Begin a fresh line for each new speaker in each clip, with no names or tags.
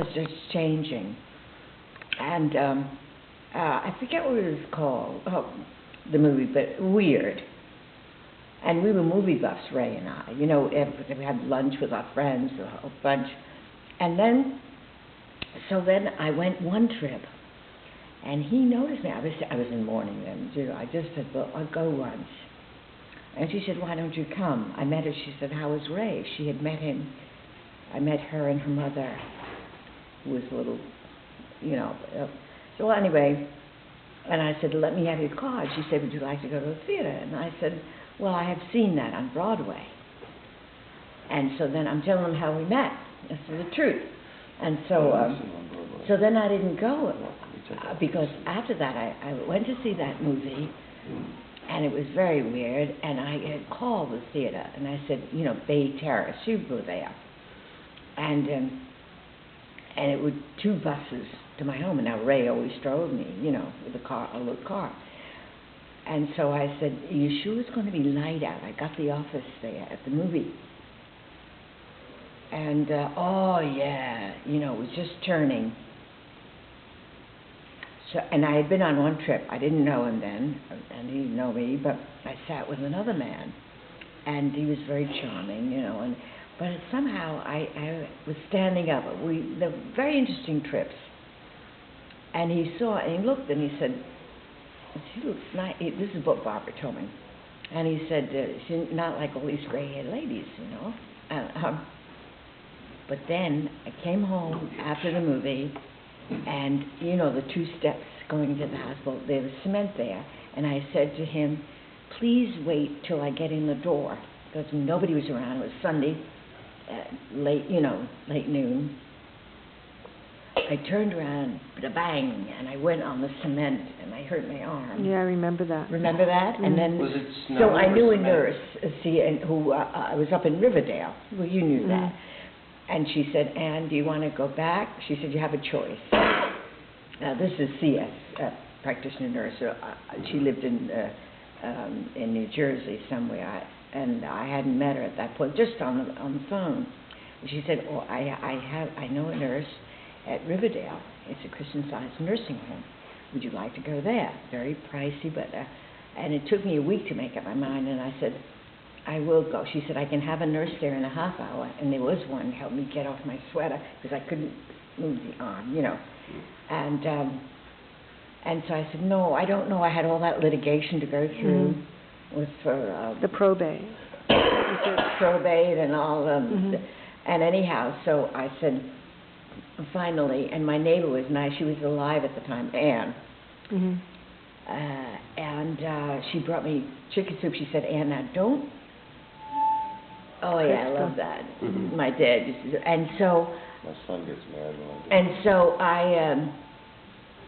was just changing. And I forget what it was called, the movie, but Weird. And we were movie buffs, Ray and I. You know, we had lunch with our friends, a whole bunch. And then, so then I went one trip, and he noticed me. I was in mourning then, you know. I just said, well, I'll go once. And she said, why don't you come? I met her. She said, how was Ray? She had met him. I met her and her mother, who was a little, you know. So anyway, and I said, let me have your card. She said, would you like to go to the theater? And I said, well, I have seen that on Broadway. And so then I'm telling them how we met. This is the truth. And so, so then I didn't go because after that I went to see that movie, and it was very weird. And I had called the theater, and I said, you know, Bay Terrace, you were there, and it was 2 buses to my home. And now Ray always drove me, you know, with a little car. And so I said, are you sure it's going to be light out? I got the office there at the movie. And, oh, yeah, you know, it was just turning. So, and I had been on one trip. I didn't know him then, and he didn't know me, but I sat with another man. And he was very charming, you know. But somehow I was standing up. They were very interesting trips. And he saw, and he looked, and he said, she looks nice. This is what Barbara told me. And he said, she's not like all these gray-haired ladies, you know. But then I came home after the movie, and, you know, the 2 steps going to the hospital, there was cement there. And I said to him, please wait till I get in the door, because nobody was around. It was Sunday, late noon. I turned around, bang, and I went on the cement, and I hurt my arm.
Yeah, I remember that.
Remember that?
Mm-hmm.
And then,
was it snow
so I knew a
cement?
nurse, and who I was up in Riverdale. Well, you knew that. And she said, Anne, do you want to go back? She said, you have a choice. Now, this is C.S., practitioner nurse. She lived in New Jersey somewhere, and I hadn't met her at that point, just on the phone. And she said, oh, I know a nurse at Riverdale. It's a Christian Science nursing home. Would you like to go there? Very pricey, but and it took me a week to make up my mind. And I said, I will go. She said, I can have a nurse there in a half hour. And there was one to help me get off my sweater because I couldn't move the arm, you know. And so I said, no, I don't know. I had all that litigation to go through with
the probate.
Probate and all. And anyhow, so I said, finally, and my neighbor was nice. She was alive at the time, Anne. And she brought me chicken soup. She said, Anne, now don't. Oh, yeah, I love that. My dad used to do. And so.
My son gets mad when I do.
And so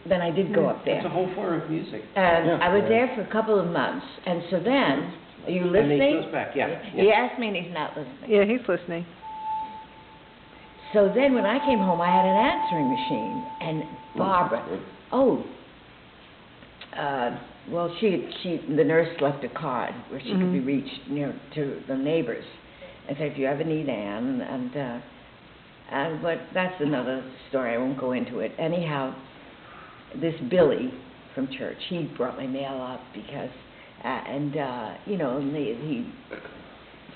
then I did go up there.
It's a whole form of music.
And I was there for a couple of months. And so then, are you listening?
And he goes back, yeah.
He asked me and he's not listening.
Yeah, he's listening.
So then when I came home, I had an answering machine. And Barbara, well, the nurse left a card where she could be reached, you know, to the neighbors. And said, if you ever need Anne, but that's another story. I won't go into it. Anyhow, this Billy from church, he brought my mail up because, you know, he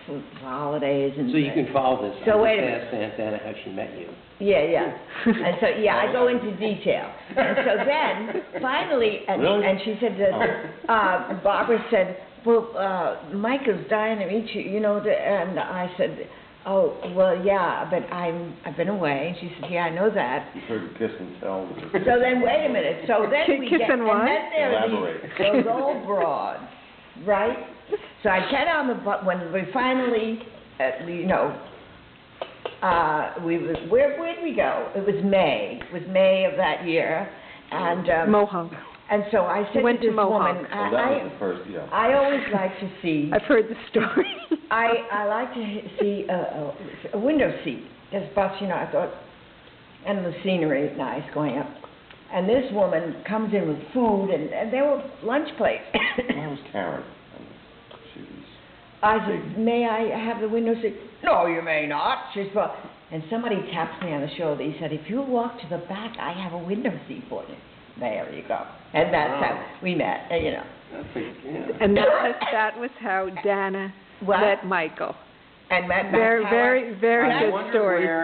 for holidays and.
So you can follow this.
So
I
wait a minute.
asked Aunt Anna how she met you.
Yeah. And so, I go into detail. And so then, finally, and she said that, Barbara said, well, Michael's dying to meet you, you know, and I said, oh, well, yeah, but I've been away. And she said, yeah, I know that.
You heard kiss and tell.
So then, wait a minute. So then
Kiss and what?
And then there are those old broads, right? So I get on the bus, when we finally, you know, where'd we go? It was May. It was May of that year. And
Mohawk.
And so I said
went
to this
to Mohawk.
woman,
That was the first, yeah.
I always like to see.
I've heard the story.
I like to see a window seat. This bus, you know, I thought, and the scenery is nice going up. And this woman comes in with food, and there were lunch plates.
That was Karen. She was.
I said, may I have the window seat? No, you may not. She's, well, and somebody taps me on the shoulder. He said, "If you walk to the back, I have a window seat for you." There you go. And that's how
Wow.
we met, you know.
That's a, yeah.
And that was how Dana
What?
met Michael.
And that's
Very,
how
very, very
I
good
wonder
story.
where